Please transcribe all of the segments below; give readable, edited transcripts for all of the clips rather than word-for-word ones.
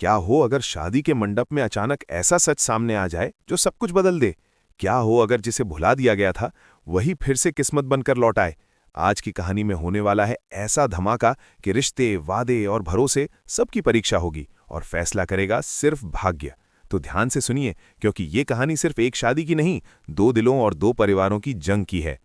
क्या हो अगर शादी के मंडप में अचानक ऐसा सच सामने आ जाए जो सब कुछ बदल दे। क्या हो अगर जिसे भुला दिया गया था वही फिर से किस्मत बनकर लौट आए। आज की कहानी में होने वाला है ऐसा धमाका कि रिश्ते, वादे और भरोसे सबकी परीक्षा होगी और फैसला करेगा सिर्फ भाग्य। तो ध्यान से सुनिए, क्योंकि ये कहानी सिर्फ एक शादी की नहीं, दो दिलों और दो परिवारों की जंग की है।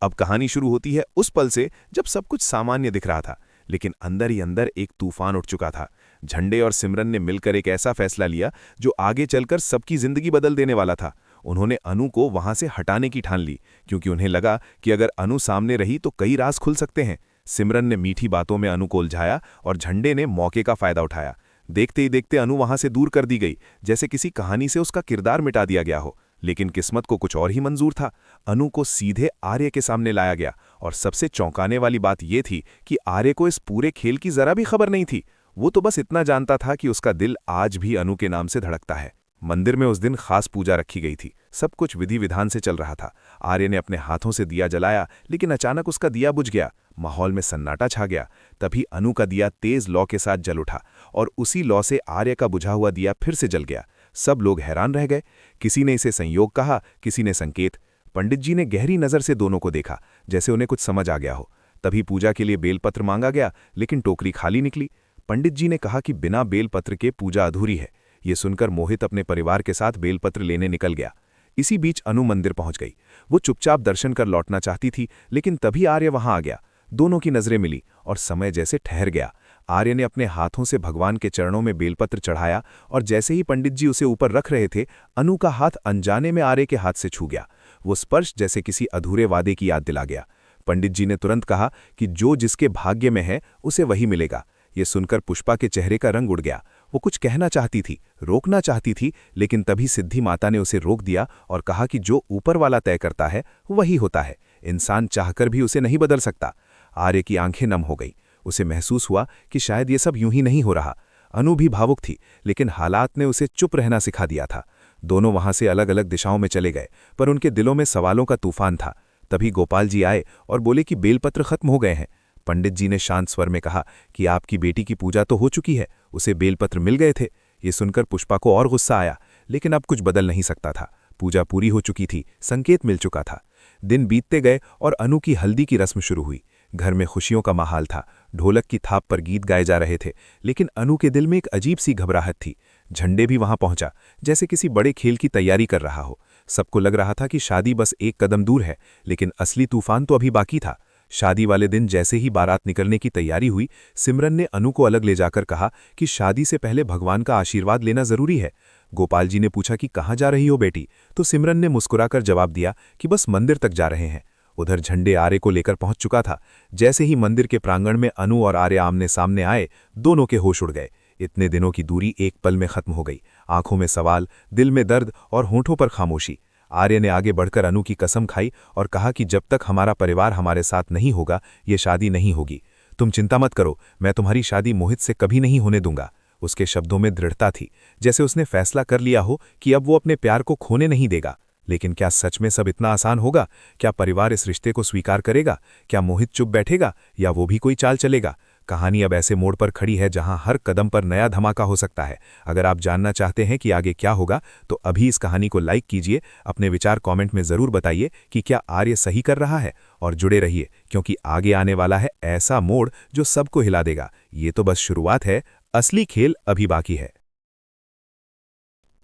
अब कहानी शुरू होती है उस पल से जब सब कुछ सामान्य दिख रहा था, लेकिन अंदर ही अंदर एक तूफान उठ चुका था। झंडे और सिमरन ने मिलकर एक ऐसा फैसला लिया जो आगे चलकर सबकी जिंदगी बदल देने वाला था। उन्होंने अनु को वहां से हटाने की ठान ली, क्योंकि उन्हें लगा कि अगर अनु सामने रही तो कई राज खुल सकते हैं। सिमरन ने मीठी बातों में अनु को उलझाया और झंडे ने मौके का फायदा उठाया। देखते ही देखते अनु वहां से दूर कर दी गई, जैसे किसी कहानी से उसका किरदार मिटा दिया गया हो। लेकिन किस्मत को कुछ और ही मंजूर था। अनु को सीधे आर्य के सामने लाया गया, और सबसे चौंकाने वाली बात यह थी कि आर्य को इस पूरे खेल की जरा भी खबर नहीं थी। वो तो बस इतना जानता था कि उसका दिल आज भी अनु के नाम से धड़कता है। मंदिर में उस दिन खास पूजा रखी गई थी। सब कुछ विधि विधान से चल रहा था। आर्य ने अपने हाथों से दिया जलाया, लेकिन अचानक उसका दिया बुझ गया। माहौल में सन्नाटा छा गया। तभी अनु का दिया तेज लौ के साथ जल उठा, और उसी लौ से आर्य का बुझा हुआ दिया फिर से जल गया। सब लोग हैरान रह गए। किसी ने इसे संयोग कहा, किसी ने संकेत। पंडित जी ने गहरी नजर से दोनों को देखा, जैसे उन्हें कुछ समझ आ गया हो। तभी पूजा के लिए बेलपत्र मांगा गया, लेकिन टोकरी खाली निकली। पंडित जी ने कहा कि बिना बेलपत्र के पूजा अधूरी है। ये सुनकर मोहित अपने परिवार के साथ बेलपत्र लेने निकल गया। इसी बीच अनु मंदिर पहुंच गई। वो चुपचाप दर्शन कर लौटना चाहती थी, लेकिन तभी आर्य वहां आ गया। दोनों की नजरें मिली और समय जैसे ठहर गया। आर्य ने अपने हाथों से भगवान के चरणों में बेलपत्र चढ़ाया, और जैसे ही पंडित जी उसे ऊपर रख रहे थे, अनु का हाथ अनजाने में आर्य के हाथ से छू गया। वो स्पर्श जैसे किसी अधूरे वादे की याद दिला गया। पंडित जी ने तुरंत कहा कि जो जिसके भाग्य में है उसे वही मिलेगा। ये सुनकर पुष्पा के चेहरे का रंग उड़ गया। वो कुछ कहना चाहती थी, रोकना चाहती थी, लेकिन तभी सिद्धि माता ने उसे रोक दिया और कहा कि जो ऊपर वाला तय करता है वही होता है। इंसान चाहकर भी उसे नहीं बदल सकता। आर्य की आंखें नम हो गईं। उसे महसूस हुआ कि शायद ये सब यूं ही नहीं हो रहा। अनु भी भावुक थी, लेकिन हालात ने उसे चुप रहना सिखा दिया था। दोनों वहां से अलग अलग दिशाओं में चले गए, पर उनके दिलों में सवालों का तूफान था। तभी गोपाल जी आए और बोले कि बेलपत्र खत्म हो गए हैं। पंडित जी ने शांत स्वर में कहा कि आपकी बेटी की पूजा तो हो चुकी है, उसे बेलपत्र मिल गए थे। ये सुनकर पुष्पा को और गुस्सा आया, लेकिन अब कुछ बदल नहीं सकता था। पूजा पूरी हो चुकी थी, संकेत मिल चुका था। दिन बीतते गए और अनु की हल्दी की रस्म शुरू हुई। घर में खुशियों का माहौल था। ढोलक की थाप पर गीत गाए जा रहे थे, लेकिन अनु के दिल में एक अजीब सी घबराहट थी। झंडे भी वहां पहुंचा, जैसे किसी बड़े खेल की तैयारी कर रहा हो। सबको लग रहा था कि शादी बस एक कदम दूर है, लेकिन असली तूफान तो अभी बाकी था। शादी वाले दिन जैसे ही बारात निकलने की तैयारी हुई, सिमरन ने अनु को अलग ले जाकर कहा कि शादी से पहले भगवान का आशीर्वाद लेना जरूरी है। गोपाल जी ने पूछा कि कहाँ जा रही हो बेटी, तो सिमरन ने मुस्कुराकर जवाब दिया कि बस मंदिर तक जा रहे हैं। उधर झंडे आर्य को लेकर पहुंच चुका था। जैसे ही मंदिर के प्रांगण में अनु और आर्य आमने सामने आए, दोनों के होश उड़ गए। इतने दिनों की दूरी एक पल में खत्म हो गई। आंखों में सवाल, दिल में दर्द और होठों पर खामोशी। आर्य ने आगे बढ़कर अनु की कसम खाई और कहा कि जब तक हमारा परिवार हमारे साथ नहीं होगा, ये शादी नहीं होगी। तुम चिंता मत करो, मैं तुम्हारी शादी मोहित से कभी नहीं होने दूंगा। उसके शब्दों में दृढ़ता थी, जैसे उसने फैसला कर लिया हो कि अब वो अपने प्यार को खोने नहीं देगा। लेकिन क्या सच में सब इतना आसान होगा? क्या परिवार इस रिश्ते को स्वीकार करेगा? क्या मोहित चुप बैठेगा, या वो भी कोई चाल चलेगा? कहानी अब ऐसे मोड़ पर खड़ी है जहां हर कदम पर नया धमाका हो सकता है। अगर आप जानना चाहते हैं कि आगे क्या होगा, तो अभी इस कहानी को लाइक कीजिए। अपने विचार कमेंट में जरूर बताइए कि क्या आर्य सही कर रहा है, और जुड़े रहिए, क्योंकि आगे आने वाला है ऐसा मोड़ जो सबको हिला देगा। ये तो बस शुरुआत है, असली खेल अभी बाकी है।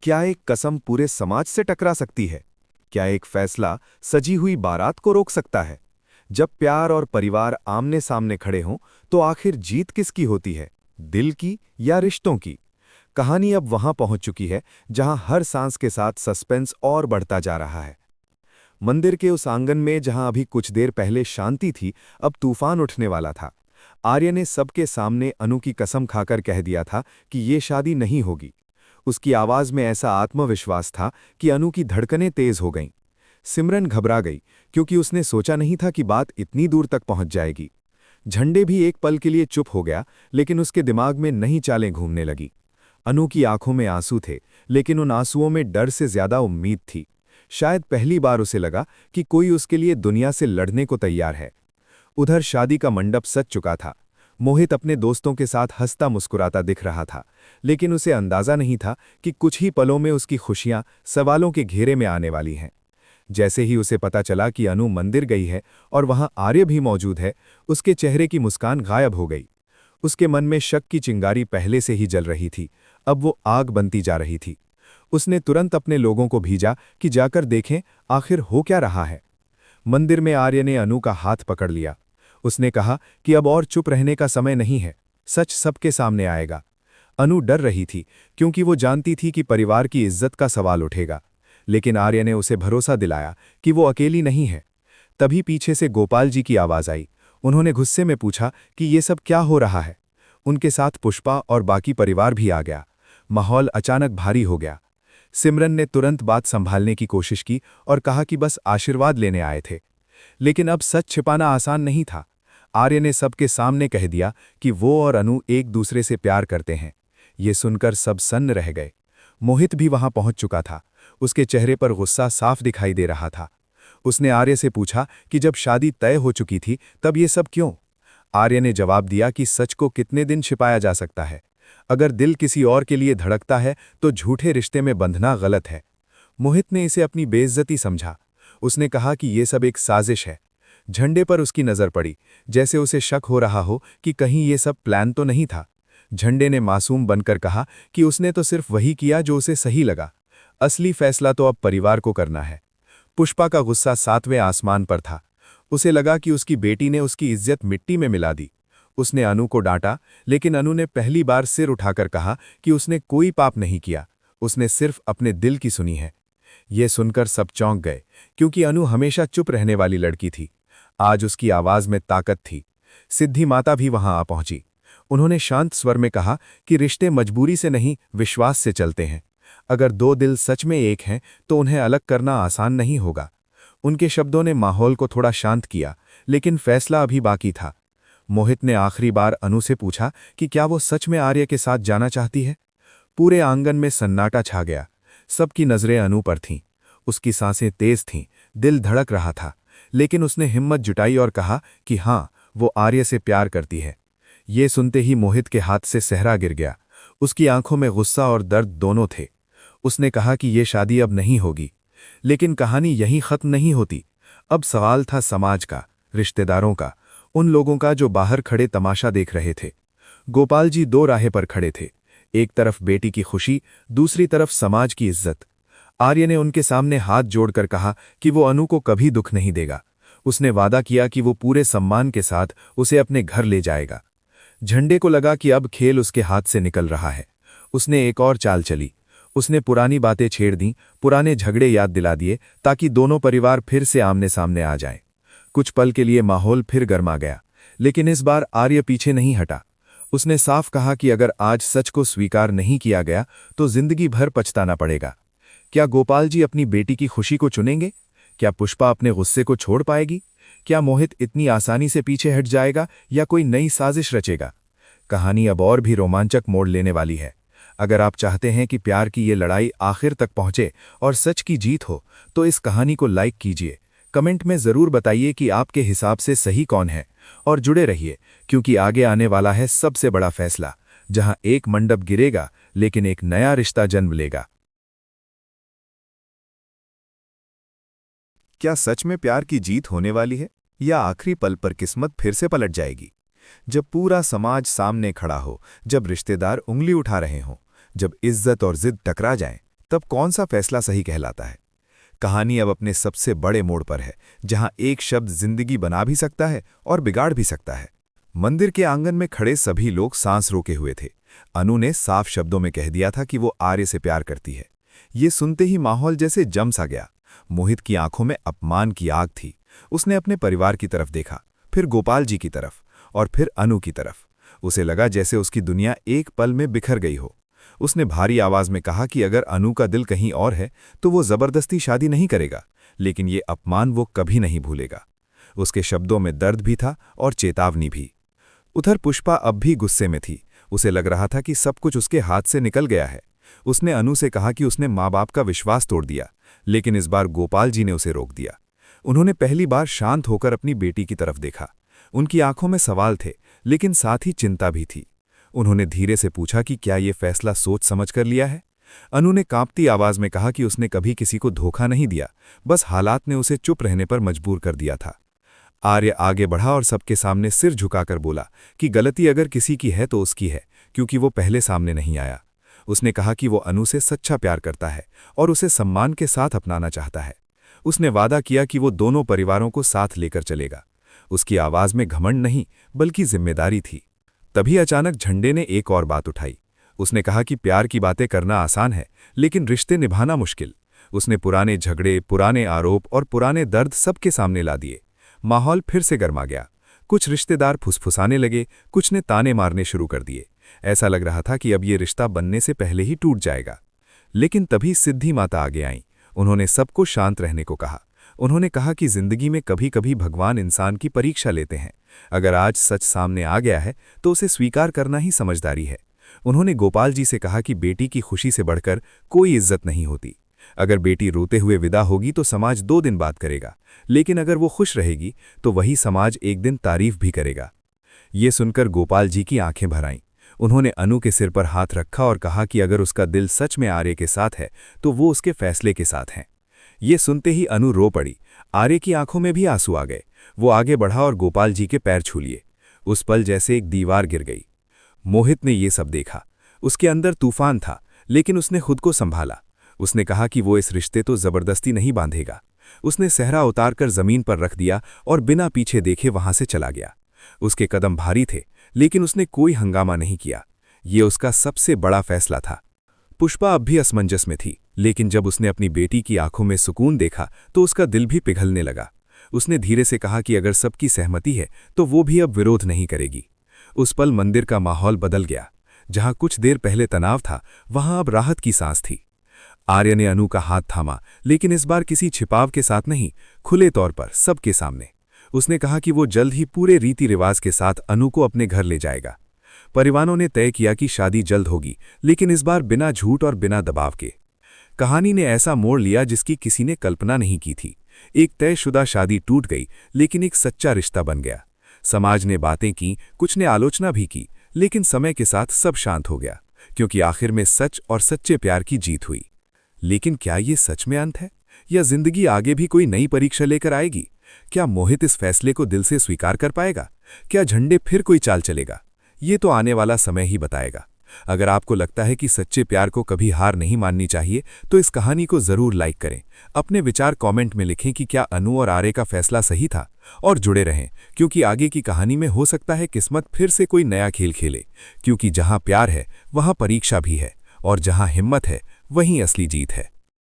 क्या एक कसम पूरे समाज से टकरा सकती है? क्या एक फैसला सजी हुई बारात को रोक सकता है? जब प्यार और परिवार आमने सामने खड़े हों, तो आखिर जीत किसकी होती है, दिल की या रिश्तों की? कहानी अब वहां पहुंच चुकी है जहां हर सांस के साथ सस्पेंस और बढ़ता जा रहा है। मंदिर के उस आंगन में जहां अभी कुछ देर पहले शांति थी, अब तूफान उठने वाला था। आर्य ने सबके सामने अनु की कसम खाकर कह दिया था कि ये शादी नहीं होगी। उसकी आवाज में ऐसा आत्मविश्वास था कि अनु की धड़कनें तेज हो गईं। सिमरन घबरा गई, क्योंकि उसने सोचा नहीं था कि बात इतनी दूर तक पहुंच जाएगी। झंडे भी एक पल के लिए चुप हो गया, लेकिन उसके दिमाग में नई चालें घूमने लगी। अनु की आंखों में आंसू थे, लेकिन उन आंसुओं में डर से ज्यादा उम्मीद थी। शायद पहली बार उसे लगा कि कोई उसके लिए दुनिया से लड़ने को तैयार है। उधर शादी का मंडप सज चुका था। मोहित अपने दोस्तों के साथ हंसता मुस्कुराता दिख रहा था, लेकिन उसे अंदाजा नहीं था कि कुछ ही पलों में उसकी खुशियां सवालों के घेरे में आने वाली हैं। जैसे ही उसे पता चला कि अनु मंदिर गई है और वहां आर्य भी मौजूद है, उसके चेहरे की मुस्कान गायब हो गई। उसके मन में शक की चिंगारी पहले से ही जल रही थी, अब वो आग बनती जा रही थी। उसने तुरंत अपने लोगों को भेजा कि जाकर देखें आखिर हो क्या रहा है। मंदिर में आर्य ने अनु का हाथ पकड़ लिया। उसने कहा कि अब और चुप रहने का समय नहीं है, सच सबके सामने आएगा। अनु डर रही थी क्योंकि वो जानती थी कि परिवार की इज्जत का सवाल उठेगा, लेकिन आर्य ने उसे भरोसा दिलाया कि वो अकेली नहीं है। तभी पीछे से गोपाल जी की आवाज आई। उन्होंने गुस्से में पूछा कि ये सब क्या हो रहा है। उनके साथ पुष्पा और बाकी परिवार भी आ गया। माहौल अचानक भारी हो गया। सिमरन ने तुरंत बात संभालने की कोशिश की और कहा कि बस आशीर्वाद लेने आए थे। लेकिन अब सच छिपाना आसान नहीं था। आर्य ने सबके सामने कह दिया कि वो और अनु एक दूसरे से प्यार करते हैं। ये सुनकर सब सन्न रह गए। मोहित भी वहां पहुंच चुका था। उसके चेहरे पर गुस्सा साफ दिखाई दे रहा था। उसने आर्य से पूछा कि जब शादी तय हो चुकी थी तब ये सब क्यों? आर्य ने जवाब दिया कि सच को कितने दिन छिपाया जा सकता है। अगर दिल किसी और के लिए धड़कता है तो झूठे रिश्ते में बंधना गलत है। मोहित ने इसे अपनी बेइज्जती समझा। उसने कहा कि ये सब एक साजिश है। झंडे पर उसकी नजर पड़ी, जैसे उसे शक हो रहा हो कि कहीं ये सब प्लान तो नहीं था। झंडे ने मासूम बनकर कहा कि उसने तो सिर्फ वही किया जो उसे सही लगा। असली फैसला तो अब परिवार को करना है। पुष्पा का गुस्सा 7वें आसमान पर था। उसे लगा कि उसकी बेटी ने उसकी इज्जत मिट्टी में मिला दी। उसने अनु को डांटा, लेकिन अनु ने पहली बार सिर उठाकर कहा कि उसने कोई पाप नहीं किया, उसने सिर्फ अपने दिल की सुनी है। ये सुनकर सब चौंक गए, क्योंकि अनु हमेशा चुप रहने वाली लड़की थी। आज उसकी आवाज में ताकत थी। सिद्धि माता भी वहां आ पहुंची। उन्होंने शांत स्वर में कहा कि रिश्ते मजबूरी से नहीं, विश्वास से चलते हैं। अगर दो दिल सच में एक हैं तो उन्हें अलग करना आसान नहीं होगा। उनके शब्दों ने माहौल को थोड़ा शांत किया, लेकिन फैसला अभी बाकी था। मोहित ने आखिरी बार अनु से पूछा कि क्या वो सच में आर्य के साथ जाना चाहती है। पूरे आंगन में सन्नाटा छा गया। सबकी नजरें अनु पर थीं। उसकी सांसें तेज थीं, दिल धड़क रहा था, लेकिन उसने हिम्मत जुटाई और कहा कि हाँ, वो आर्य से प्यार करती है। ये सुनते ही मोहित के हाथ से सहरा गिर गया। उसकी आंखों में गुस्सा और दर्द दोनों थे। उसने कहा कि ये शादी अब नहीं होगी। लेकिन कहानी यहीं खत्म नहीं होती। अब सवाल था समाज का, रिश्तेदारों का, उन लोगों का जो बाहर खड़े तमाशा देख रहे थे। गोपाल जी दो राहें पर खड़े थे, एक तरफ बेटी की खुशी, दूसरी तरफ समाज की इज्जत। आर्य ने उनके सामने हाथ जोड़कर कहा कि वो अनु को कभी दुख नहीं देगा। उसने वादा किया कि वो पूरे सम्मान के साथ उसे अपने घर ले जाएगा। झंडे को लगा कि अब खेल उसके हाथ से निकल रहा है। उसने एक और चाल चली। उसने पुरानी बातें छेड़ दी, पुराने झगड़े याद दिला दिए, ताकि दोनों परिवार फिर से आमने सामने आ जाएं। कुछ पल के लिए माहौल फिर गर्मा गया, लेकिन इस बार आर्य पीछे नहीं हटा। उसने साफ कहा कि अगर आज सच को स्वीकार नहीं किया गया तो जिंदगी भर पछताना पड़ेगा। क्या गोपाल जी अपनी बेटी की खुशी को चुनेंगे? क्या पुष्पा अपने गुस्से को छोड़ पाएगी? क्या मोहित इतनी आसानी से पीछे हट जाएगा या कोई नई साजिश रचेगा? कहानी अब और भी रोमांचक मोड़ लेने वाली है। अगर आप चाहते हैं कि प्यार की ये लड़ाई आखिर तक पहुंचे और सच की जीत हो, तो इस कहानी को लाइक कीजिए। कमेंट में जरूर बताइए कि आपके हिसाब से सही कौन है, और जुड़े रहिए, क्योंकि आगे आने वाला है सबसे बड़ा फैसला, जहां एक मंडप गिरेगा लेकिन एक नया रिश्ता जन्म लेगा। क्या सच में प्यार की जीत होने वाली है, या आखिरी पल पर किस्मत फिर से पलट जाएगी? जब पूरा समाज सामने खड़ा हो, जब रिश्तेदार उंगली उठा रहे हों, जब इज्जत और जिद टकरा जाएं, तब कौन सा फैसला सही कहलाता है? कहानी अब अपने सबसे बड़े मोड़ पर है, जहां एक शब्द जिंदगी बना भी सकता है और बिगाड़ भी सकता है। मंदिर के आंगन में खड़े सभी लोग सांस रोके हुए थे। अनु ने साफ शब्दों में कह दिया था कि वो आर्य से प्यार करती है। ये सुनते ही माहौल जैसे जम सा गया। मोहित की आंखों में अपमान की आग थी। उसने अपने परिवार की तरफ देखा, फिर गोपाल जी की तरफ, और फिर अनु की तरफ। उसे लगा जैसे उसकी दुनिया एक पल में बिखर गई हो। उसने भारी आवाज में कहा कि अगर अनु का दिल कहीं और है तो वो जबरदस्ती शादी नहीं करेगा, लेकिन ये अपमान वो कभी नहीं भूलेगा। उसके शब्दों में दर्द भी था और चेतावनी भी। उधर पुष्पा अब भी गुस्से में थी। उसे लग रहा था कि सब कुछ उसके हाथ से निकल गया है। उसने अनु से कहा कि उसने माँ बाप का विश्वास तोड़ दिया, लेकिन इस बार गोपाल जी ने उसे रोक दिया। उन्होंने पहली बार शांत होकर अपनी बेटी की तरफ देखा। उनकी आंखों में सवाल थे, लेकिन साथ ही चिंता भी थी। उन्होंने धीरे से पूछा कि क्या ये फैसला सोच समझ कर लिया है। अनु ने कांपती आवाज में कहा कि उसने कभी किसी को धोखा नहीं दिया, बस हालात ने उसे चुप रहने पर मजबूर कर दिया था। आर्य आगे बढ़ा और सबके सामने सिर झुकाकर बोला कि गलती अगर किसी की है तो उसकी है, क्योंकि वो पहले सामने नहीं आया। उसने कहा कि वो अनु से सच्चा प्यार करता है और उसे सम्मान के साथ अपनाना चाहता है। उसने वादा किया कि वो दोनों परिवारों को साथ लेकर चलेगा। उसकी आवाज में घमंड नहीं, बल्कि जिम्मेदारी थी। तभी अचानक झंडे ने एक और बात उठाई। उसने कहा कि प्यार की बातें करना आसान है, लेकिन रिश्ते निभाना मुश्किल। उसने पुराने झगड़े, पुराने आरोप और पुराने दर्द सबके सामने ला दिए। माहौल फिर से गर्मा गया। कुछ रिश्तेदार फुसफुसाने लगे, कुछ ने ताने मारने शुरू कर दिए। ऐसा लग रहा था कि अब ये रिश्ता बनने से पहले ही टूट जाएगा। लेकिन तभी सिद्धि माता आगे आईं। उन्होंने सबको शांत रहने को कहा। उन्होंने कहा कि जिंदगी में कभी कभी भगवान इंसान की परीक्षा लेते हैं। अगर आज सच सामने आ गया है तो उसे स्वीकार करना ही समझदारी है। उन्होंने गोपाल जी से कहा कि बेटी की खुशी से बढ़कर कोई इज्जत नहीं होती। अगर बेटी रोते हुए विदा होगी तो समाज 2 दिन बात करेगा, लेकिन अगर वो खुश रहेगी तो वही समाज एक दिन तारीफ भी करेगा। ये सुनकर गोपाल जी की आंखें भर आईं। उन्होंने अनु के सिर पर हाथ रखा और कहा कि अगर उसका दिल सच में आर्य के साथ है तो वो उसके फैसले के साथ हैं। ये सुनते ही अनु रो पड़ी। आर्य की आंखों में भी आंसू आ गए। वो आगे बढ़ा और गोपाल जी के पैर छू लिए। उस पल जैसे एक दीवार गिर गई। मोहित ने ये सब देखा। उसके अंदर तूफान था, लेकिन उसने खुद को संभाला। उसने कहा कि वो इस रिश्ते तो जबरदस्ती नहीं बांधेगा। उसने सहरा उतारकर जमीन पर रख दिया और बिना पीछे देखे वहां से चला गया। उसके कदम भारी थे, लेकिन उसने कोई हंगामा नहीं किया। ये उसका सबसे बड़ा फैसला था। पुष्पा अब भी असमंजस में थी, लेकिन जब उसने अपनी बेटी की आंखों में सुकून देखा तो उसका दिल भी पिघलने लगा। उसने धीरे से कहा कि अगर सबकी सहमति है तो वो भी अब विरोध नहीं करेगी। उस पल मंदिर का माहौल बदल गया। जहां कुछ देर पहले तनाव था, वहां अब राहत की सांस थी। आर्य ने अनु का हाथ थामा, लेकिन इस बार किसी छिपाव के साथ नहीं, खुले तौर पर सबके सामने। उसने कहा कि वो जल्द ही पूरे रीति रिवाज के साथ अनु को अपने घर ले जाएगा। परिवारों ने तय किया कि शादी जल्द होगी, लेकिन इस बार बिना झूठ और बिना दबाव के। कहानी ने ऐसा मोड़ लिया जिसकी किसी ने कल्पना नहीं की थी। एक तयशुदा शादी टूट गई, लेकिन एक सच्चा रिश्ता बन गया। समाज ने बातें की, कुछ ने आलोचना भी की, लेकिन समय के साथ सब शांत हो गया, क्योंकि आखिर में सच और सच्चे प्यार की जीत हुई। लेकिन क्या ये सच में अंत है, या जिंदगी आगे भी कोई नई परीक्षा लेकर आएगी? क्या मोहित इस फैसले को दिल से स्वीकार कर पाएगा? क्या झंडे फिर कोई चाल चलेगा? ये तो आने वाला समय ही बताएगा। अगर आपको लगता है कि सच्चे प्यार को कभी हार नहीं माननी चाहिए, तो इस कहानी को जरूर लाइक करें। अपने विचार कमेंट में लिखें कि क्या अनु और आर्य का फैसला सही था, और जुड़े रहें, क्योंकि आगे की कहानी में हो सकता है किस्मत फिर से कोई नया खेल खेले। क्योंकि जहां प्यार है वहां परीक्षा भी है, और जहां हिम्मत है वहीं असली जीत है।